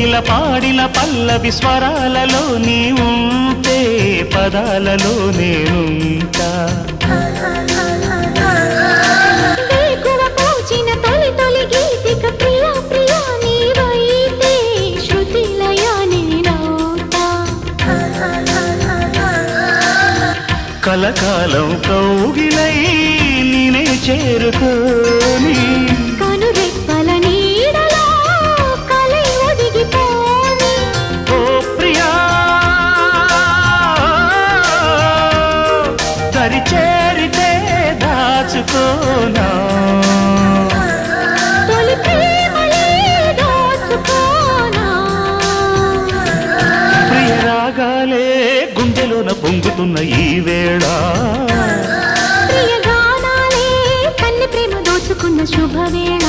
కోకిల పాడిన పల్లవి స్వరాలలో నీ ఉంటే పదాలలో నేనుంటా వేకువ పూచిన తొలి తొలి గీతిక ప్రియా ప్రియా నీవైతే శృతిలయ నేనవుతా కలకాలం కౌగిలై నేనే చేరుకోని కనురెప్పల నీడలో కలై ఒదిగిపోని ఓ ప్రియా దరి చేరితే దాచుకోనా తొలి ప్రేమలే దోచుకోనా ప్రియ రాగాలే గుండెలోన పొంగుతున్న ఈ వేళ ప్రియ గానాలే కన్నె ప్రేమ దోచుకున్న శుభవేళ